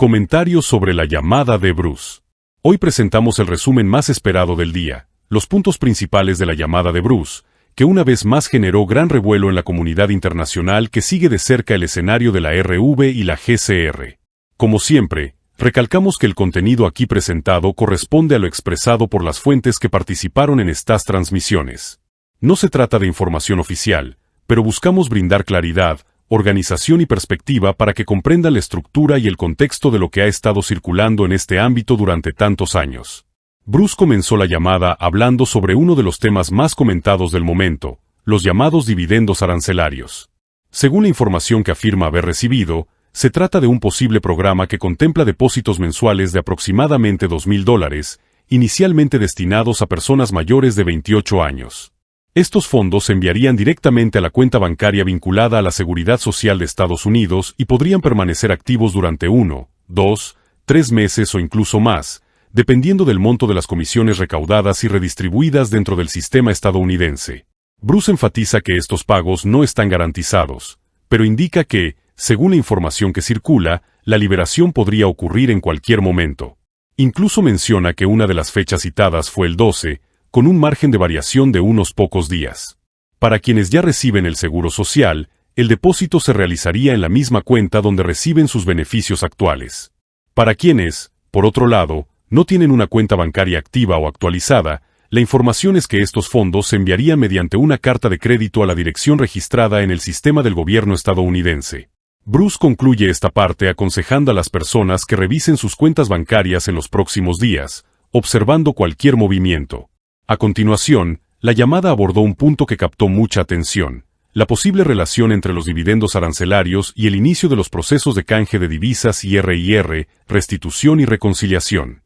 Comentarios sobre la llamada de Bruce. Hoy presentamos el resumen más esperado del día, los puntos principales de la llamada de Bruce, que una vez más generó gran revuelo en la comunidad internacional que sigue de cerca el escenario de la RV y la GCR. Como siempre, recalcamos que el contenido aquí presentado corresponde a lo expresado por las fuentes que participaron en estas transmisiones. No se trata de información oficial, pero buscamos brindar claridad, organización y perspectiva para que comprenda la estructura y el contexto de lo que ha estado circulando en este ámbito durante tantos años. Bruce comenzó la llamada hablando sobre uno de los temas más comentados del momento, los llamados dividendos arancelarios. Según la información que afirma haber recibido, se trata de un posible programa que contempla depósitos mensuales de aproximadamente $2,000, inicialmente destinados a personas mayores de 28 años. Estos fondos se enviarían directamente a la cuenta bancaria vinculada a la Seguridad Social de Estados Unidos y podrían permanecer activos durante 1, 2, 3 meses o incluso más, dependiendo del monto de las comisiones recaudadas y redistribuidas dentro del sistema estadounidense. Bruce enfatiza que estos pagos no están garantizados, pero indica que, según la información que circula, la liberación podría ocurrir en cualquier momento. Incluso menciona que una de las fechas citadas fue el 12, con un margen de variación de unos pocos días. Para quienes ya reciben el seguro social, el depósito se realizaría en la misma cuenta donde reciben sus beneficios actuales. Para quienes, por otro lado, no tienen una cuenta bancaria activa o actualizada, la información es que estos fondos se enviarían mediante una carta de crédito a la dirección registrada en el sistema del gobierno estadounidense. Bruce concluye esta parte aconsejando a las personas que revisen sus cuentas bancarias en los próximos días, observando cualquier movimiento. A continuación, la llamada abordó un punto que captó mucha atención, la posible relación entre los dividendos arancelarios y el inicio de los procesos de canje de divisas y R&R, restitución y reconciliación.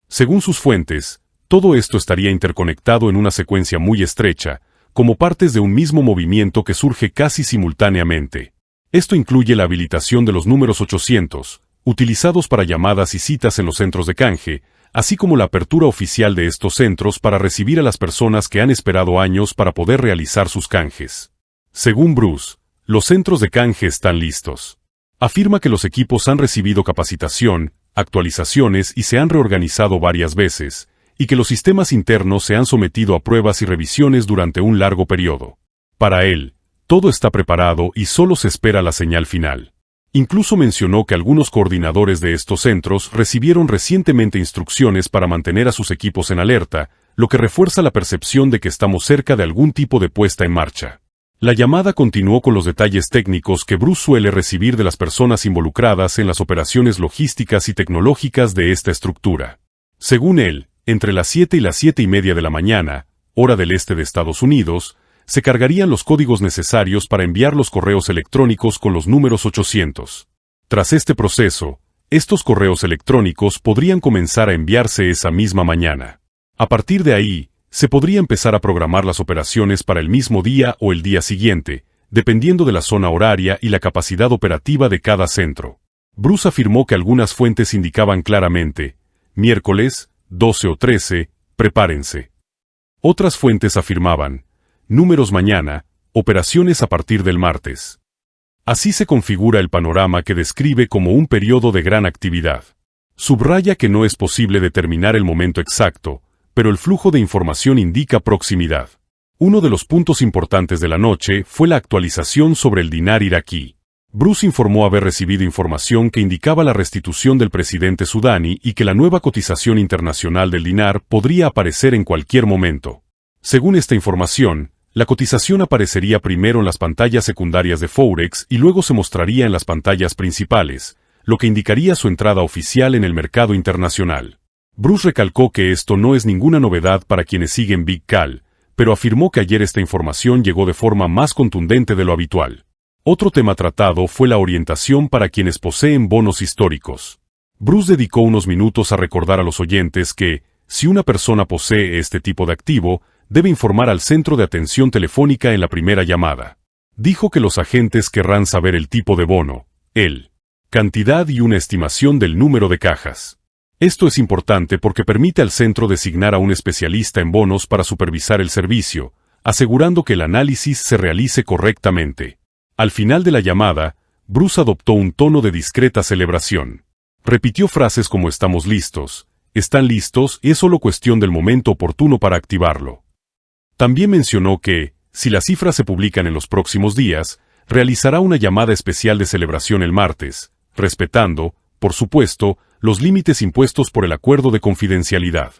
Según sus fuentes, todo esto estaría interconectado en una secuencia muy estrecha, como partes de un mismo movimiento que surge casi simultáneamente. Esto incluye la habilitación de los números 800, utilizados para llamadas y citas en los centros de canje, así como la apertura oficial de estos centros para recibir a las personas que han esperado años para poder realizar sus canjes. Según Bruce, los centros de canje están listos. Afirma que los equipos han recibido capacitación, actualizaciones y se han reorganizado varias veces, y que los sistemas internos se han sometido a pruebas y revisiones durante un largo periodo. Para él, todo está preparado y solo se espera la señal final. Incluso mencionó que algunos coordinadores de estos centros recibieron recientemente instrucciones para mantener a sus equipos en alerta, lo que refuerza la percepción de que estamos cerca de algún tipo de puesta en marcha. La llamada continuó con los detalles técnicos que Bruce suele recibir de las personas involucradas en las operaciones logísticas y tecnológicas de esta estructura. Según él, entre las 7 y las 7:30 de la mañana, hora del este de Estados Unidos, se cargarían los códigos necesarios para enviar los correos electrónicos con los números 800. Tras este proceso, estos correos electrónicos podrían comenzar a enviarse esa misma mañana. A partir de ahí, se podría empezar a programar las operaciones para el mismo día o el día siguiente, dependiendo de la zona horaria y la capacidad operativa de cada centro. Bruce afirmó que algunas fuentes indicaban claramente, miércoles, 12 o 13, prepárense. Otras fuentes afirmaban, números mañana, operaciones a partir del martes. Así se configura el panorama que describe como un periodo de gran actividad. Subraya que no es posible determinar el momento exacto, pero el flujo de información indica proximidad. Uno de los puntos importantes de la noche fue la actualización sobre el dinar iraquí. Bruce informó haber recibido información que indicaba la restitución del presidente sudaní y que la nueva cotización internacional del dinar podría aparecer en cualquier momento. Según esta información, la cotización aparecería primero en las pantallas secundarias de Forex y luego se mostraría en las pantallas principales, lo que indicaría su entrada oficial en el mercado internacional. Bruce recalcó que esto no es ninguna novedad para quienes siguen Big Cal, pero afirmó que ayer esta información llegó de forma más contundente de lo habitual. Otro tema tratado fue la orientación para quienes poseen bonos históricos. Bruce dedicó unos minutos a recordar a los oyentes que, si una persona posee este tipo de activo, debe informar al centro de atención telefónica en la primera llamada. Dijo que los agentes querrán saber el tipo de bono, cantidad y una estimación del número de cajas. Esto es importante porque permite al centro designar a un especialista en bonos para supervisar el servicio, asegurando que el análisis se realice correctamente. Al final de la llamada, Bruce adoptó un tono de discreta celebración. Repitió frases como estamos listos, están listos y es solo cuestión del momento oportuno para activarlo. También mencionó que, si las cifras se publican en los próximos días, realizará una llamada especial de celebración el martes, respetando, por supuesto, los límites impuestos por el acuerdo de confidencialidad.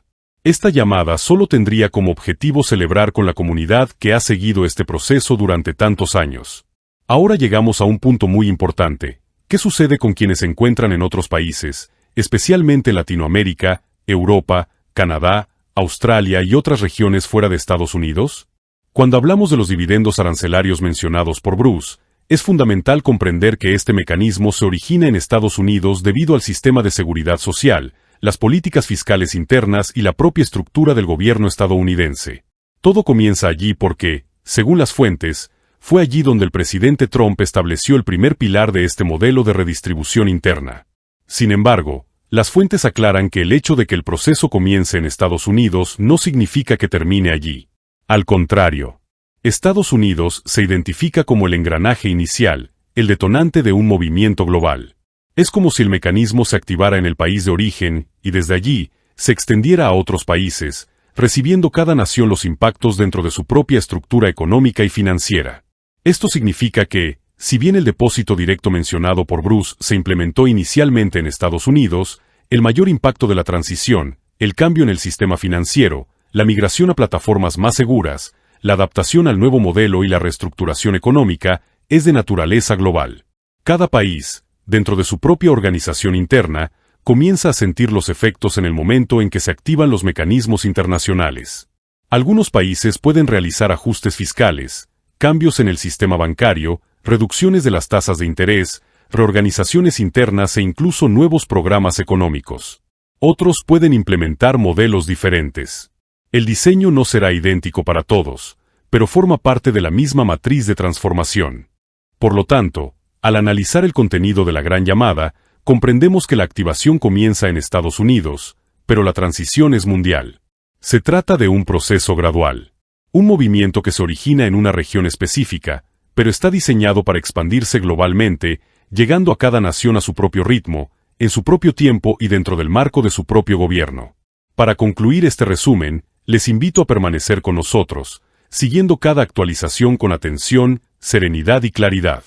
Esta llamada solo tendría como objetivo celebrar con la comunidad que ha seguido este proceso durante tantos años. Ahora llegamos a un punto muy importante. ¿Qué sucede con quienes se encuentran en otros países, especialmente Latinoamérica, Europa, Canadá, Australia y otras regiones fuera de Estados Unidos? Cuando hablamos de los dividendos arancelarios mencionados por Bruce, es fundamental comprender que este mecanismo se origina en Estados Unidos debido al sistema de seguridad social, las políticas fiscales internas y la propia estructura del gobierno estadounidense. Todo comienza allí porque, según las fuentes, fue allí donde el presidente Trump estableció el primer pilar de este modelo de redistribución interna. Sin embargo, las fuentes aclaran que el hecho de que el proceso comience en Estados Unidos no significa que termine allí. Al contrario, Estados Unidos se identifica como el engranaje inicial, el detonante de un movimiento global. Es como si el mecanismo se activara en el país de origen y desde allí se extendiera a otros países, recibiendo cada nación los impactos dentro de su propia estructura económica y financiera. Esto significa que, si bien el depósito directo mencionado por Bruce se implementó inicialmente en Estados Unidos, el mayor impacto de la transición, el cambio en el sistema financiero, la migración a plataformas más seguras, la adaptación al nuevo modelo y la reestructuración económica es de naturaleza global. Cada país, dentro de su propia organización interna, comienza a sentir los efectos en el momento en que se activan los mecanismos internacionales. Algunos países pueden realizar ajustes fiscales, cambios en el sistema bancario, reducciones de las tasas de interés, reorganizaciones internas e incluso nuevos programas económicos. Otros pueden implementar modelos diferentes. El diseño no será idéntico para todos, pero forma parte de la misma matriz de transformación. Por lo tanto, al analizar el contenido de la Gran Llamada, comprendemos que la activación comienza en Estados Unidos, pero la transición es mundial. Se trata de un proceso gradual. Un movimiento que se origina en una región específica, pero está diseñado para expandirse globalmente, llegando a cada nación a su propio ritmo, en su propio tiempo y dentro del marco de su propio gobierno. Para concluir este resumen, les invito a permanecer con nosotros, siguiendo cada actualización con atención, serenidad y claridad.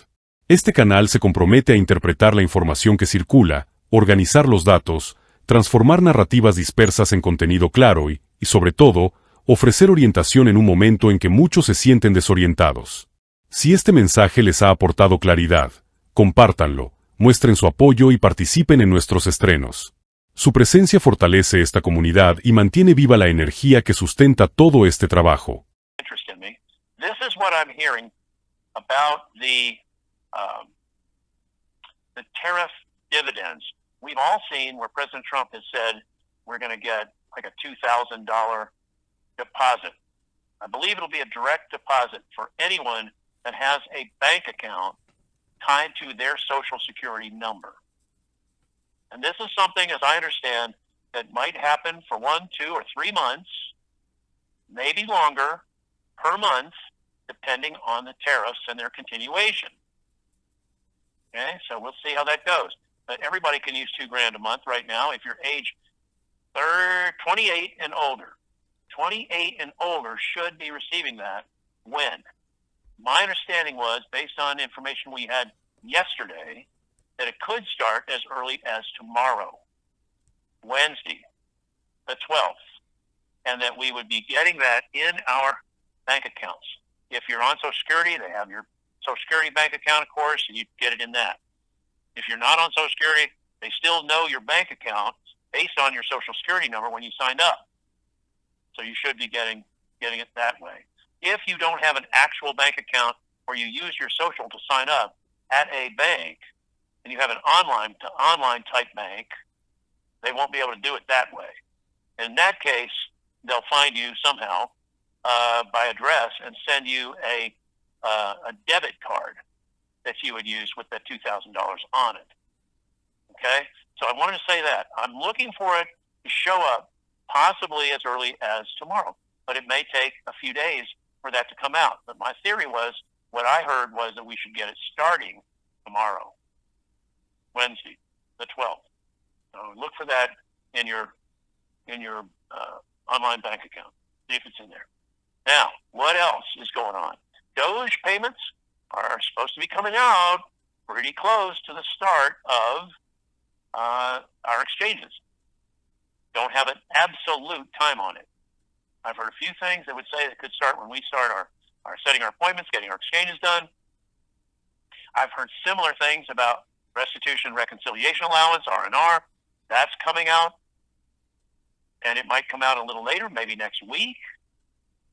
Este canal se compromete a interpretar la información que circula, organizar los datos, transformar narrativas dispersas en contenido claro y, sobre todo, ofrecer orientación en un momento en que muchos se sienten desorientados. Si este mensaje les ha aportado claridad, compártanlo, muestren su apoyo y participen en nuestros estrenos. Su presencia fortalece esta comunidad y mantiene viva la energía que sustenta todo este trabajo. This is what I'm hearing about the tariff dividends. We've all seen where President Trump has said we're going to get like a $2,000 deposit. I believe it'll be a direct deposit for anyone that has a bank account tied to their Social Security number. And this is something, as I understand, that might happen for 1, 2, or 3 months, maybe longer, per month, depending on the tariffs and their continuation. Okay, so we'll see how that goes. But everybody can use $2,000 a month right now if you're age 28 and older. 28 and older should be receiving that when? My understanding was, based on information we had yesterday, that it could start as early as tomorrow, Wednesday, the 12th, and that we would be getting that in our bank accounts. If you're on Social Security, they have your Social Security bank account, of course, and you get it in that. If you're not on Social Security, they still know your bank account based on your Social Security number when you signed up. So you should be getting it that way. If you don't have an actual bank account or you use your social to sign up at a bank and you have an online type bank, they won't be able to do it that way. In that case, they'll find you somehow by address and send you a debit card that you would use with that $2,000 on it. Okay? So I wanted to say that. I'm looking for it to show up possibly as early as tomorrow, but it may take a few days for that to come out. But my theory was, what I heard was that we should get it starting tomorrow, Wednesday, the 12th. Look for that in your online bank account. See if it's in there. Now, what else is going on? Doge payments are supposed to be coming out pretty close to the start of our exchanges. Don't have an absolute time on it. I've heard a few things that would say it could start when we start our setting our appointments, getting our exchanges done. I've heard similar things about restitution reconciliation allowance, R&R. That's coming out, and it might come out a little later, maybe next week.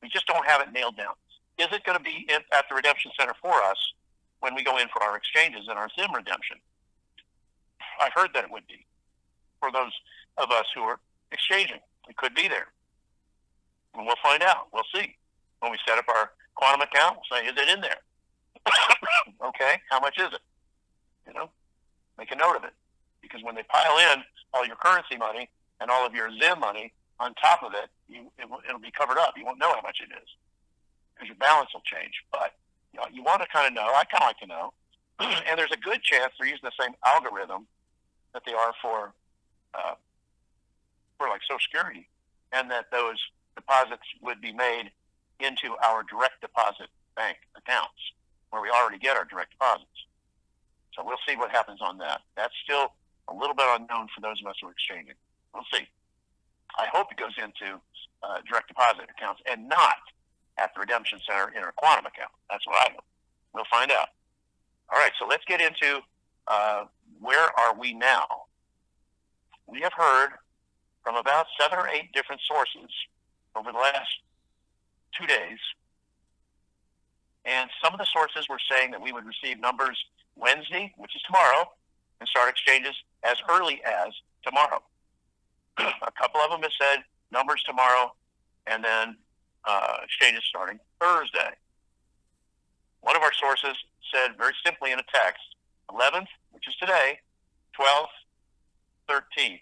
We just don't have it nailed down. Is it going to be at the Redemption Center for us when we go in for our exchanges and our Zim redemption? I heard that it would be for those of us who are exchanging. It could be there. And we'll find out. We'll see. When we set up our quantum account, we'll say, is it in there? Okay, how much is it? Make a note of it. Because when they pile in all your currency money and all of your Zim money on top of it, it'll be covered up. You won't know how much it is because your balance will change. But you want to kind of know. I kind of like to know. And there's a good chance they're using the same algorithm that they are for like Social Security, and that those deposits would be made into our direct deposit bank accounts where we already get our direct deposits. So we'll see what happens on that. That's still a little bit unknown for those of us who are exchanging. We'll see. I hope it goes into direct deposit accounts and not at the Redemption Center in our quantum account. That's what I hope. We'll find out. All right, so let's get into where are we now? We have heard from about 7 or 8 different sources over the last 2 days, and some of the sources were saying that we would receive numbers Wednesday, which is tomorrow, and start exchanges as early as tomorrow. A couple of them have said numbers tomorrow, and then exchanges starting Thursday. One of our sources said very simply in a text, 11th, which is today, 12th, 13th,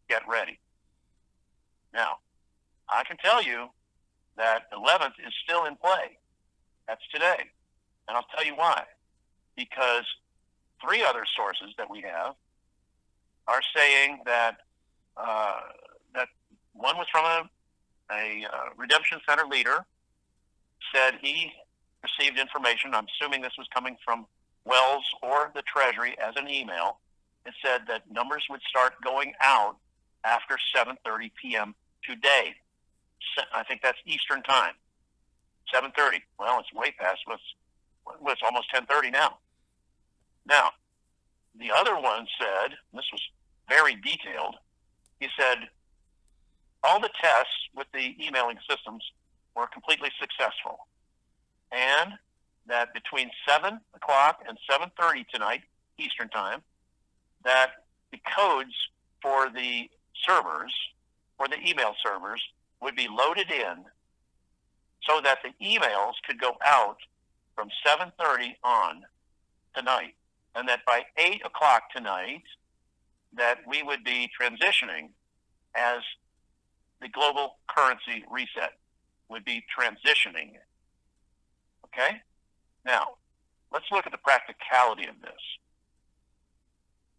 get ready. Now, I can tell you that 11th is still in play. That's today. And I'll tell you why. Because 3 other sources that we have are saying that that one was from a Redemption Center leader, said he received information, I'm assuming this was coming from Wells or the Treasury as an email, and said that numbers would start going out after 7:30 p.m. today. I think that's Eastern time. 7:30. Well, it's way past. It's almost 10:30 now. Now, the other one said, and this was very detailed, he said, all the tests with the emailing systems were completely successful. And that between 7 o'clock and 7:30 tonight, Eastern time, that the codes for the servers, for the email servers, would be loaded in so that the emails could go out from 7:30 on tonight. And that by 8 o'clock tonight, that we would be transitioning as the global currency reset would be transitioning. Okay? Now, let's look at the practicality of this.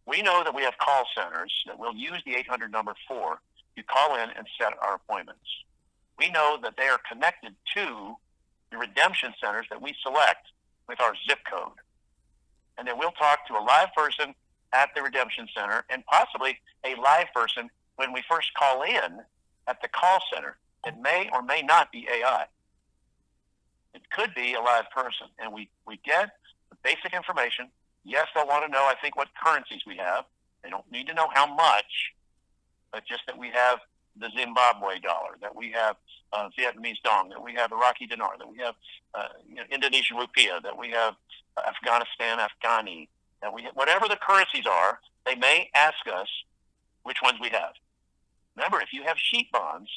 We know that we have call centers that we'll use the 800 number for to call in and set our appointments. We know that they are connected to the redemption centers that we select with our zip code. And then we'll talk to a live person at the redemption center and possibly a live person when we first call in at the call center. It may or may not be AI. It could be a live person. And we get the basic information. Yes, they'll want to know, I think, what currencies we have. They don't need to know how much, but just that we have the Zimbabwe dollar, that we have Vietnamese dong, that we have Iraqi dinar, that we have Indonesian rupiah, that we have Afghanistan Afghani, that we have, whatever the currencies are, they may ask us which ones we have. Remember, if you have sheet bonds,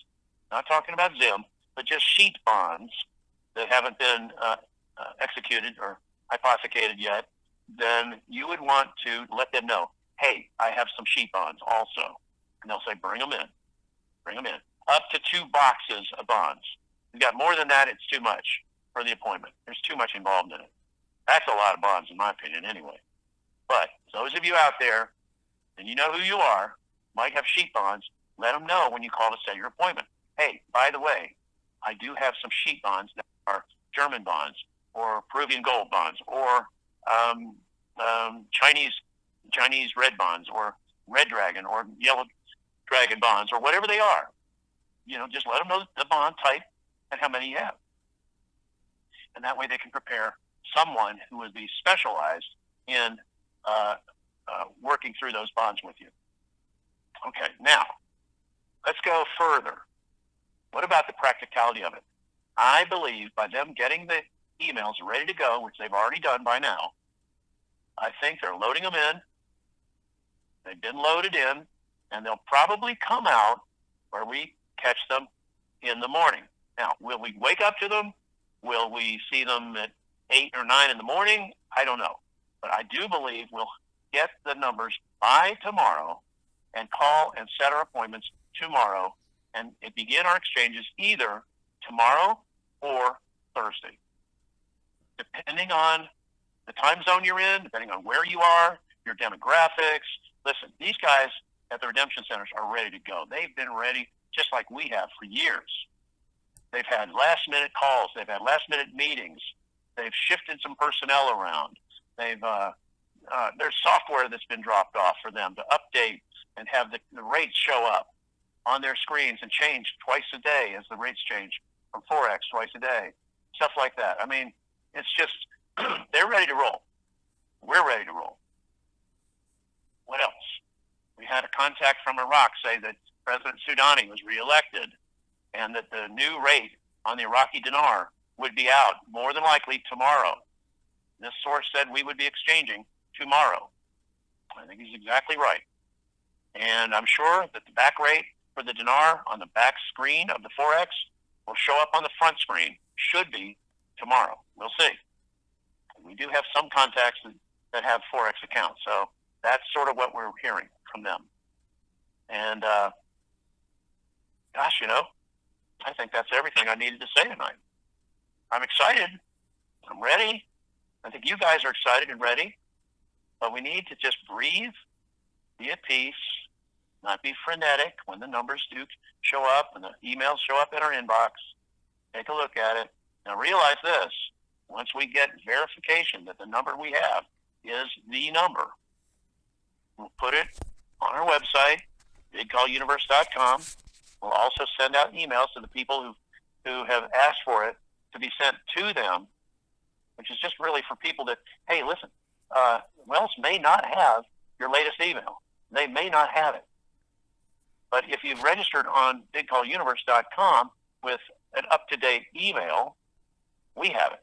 not talking about Zim, but just sheet bonds that haven't been executed or hypothecated yet, then you would want to let them know, hey, I have some sheet bonds also. And they'll say, bring them in. Bring them in. Up to 2 boxes of bonds. If you got more than that, it's too much for the appointment. There's too much involved in it. That's a lot of bonds, in my opinion, anyway. But those of you out there and you know who you are, might have sheet bonds, let them know when you call to set your appointment. Hey, by the way, I do have some sheet bonds that are German bonds or Peruvian gold bonds or Chinese red bonds or red dragon or yellow dragon bonds or whatever they are. Just let them know the bond type and how many you have. And that way they can prepare someone who would be specialized in working through those bonds with you. Okay, now, let's go further. What about the practicality of it? I believe by them getting the emails ready to go, which they've already done by now, I think they're loading them in. They've been loaded in, and they'll probably come out where we catch them in the morning. Now, will we wake up to them? Will we see them at 8 or 9 in the morning? I don't know. But I do believe we'll get the numbers by tomorrow and call and set our appointments tomorrow and begin our exchanges either tomorrow or Thursday. Depending on the time zone you're in, depending on where you are, your demographics. Listen, these guys at the redemption centers are ready to go. They've been ready just like we have for years. They've had last-minute calls. They've had last-minute meetings. They've shifted some personnel around. There's software that's been dropped off for them to update and have the rates show up on their screens and change twice a day as the rates change from Forex twice a day, stuff like that. I mean, it's just, they're ready to roll. We're ready to roll. What else? We had a contact from Iraq say that President Soudani was reelected and that the new rate on the Iraqi dinar would be out more than likely tomorrow. This source said we would be exchanging tomorrow. I think he's exactly right. And I'm sure that the back rate for the dinar on the back screen of the Forex will show up on the front screen. Should be tomorrow. We'll see. We do have some contacts that have Forex accounts, so that's sort of what we're hearing from them. And gosh, I think that's everything I needed to say tonight. I'm excited. I'm ready. I think you guys are excited and ready, but we need to just breathe, be at peace, not be frenetic when the numbers do show up and the emails show up in our inbox. Take a look at it. Now realize this, once we get verification that the number we have is the number, we'll put it on our website, bigcalluniverse.com. We'll also send out emails to the people who have asked for it to be sent to them, which is just really for people that, hey, listen, Wells may not have your latest email. They may not have it. But if you've registered on bigcalluniverse.com with an up-to-date email, we have it.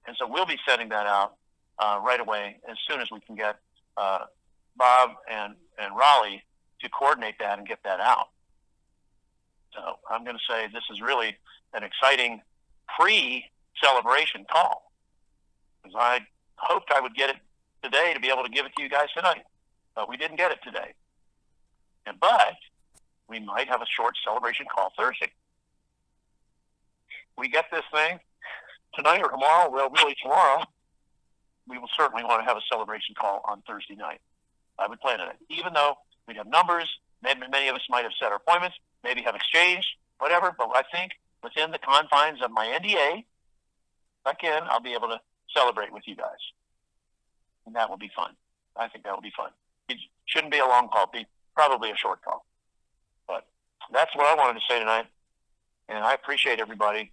And so we'll be sending that out right away as soon as we can get Bob and Raleigh to coordinate that and get that out. So I'm going to say this is really an exciting pre-celebration call, because I hoped I would get it today to be able to give it to you guys tonight, but we didn't get it today. But we might have a short celebration call Thursday. We get this thing tonight or tomorrow, well, really tomorrow, we will certainly want to have a celebration call on Thursday night. I would plan on it. Even though we'd have numbers, maybe many of us might have set our appointments, maybe have exchanged, whatever, but I think within the confines of my NDA, again, I'll be able to celebrate with you guys. And that will be fun. I think that will be fun. It shouldn't be a long call, be probably a short call. But that's what I wanted to say tonight. And I appreciate everybody.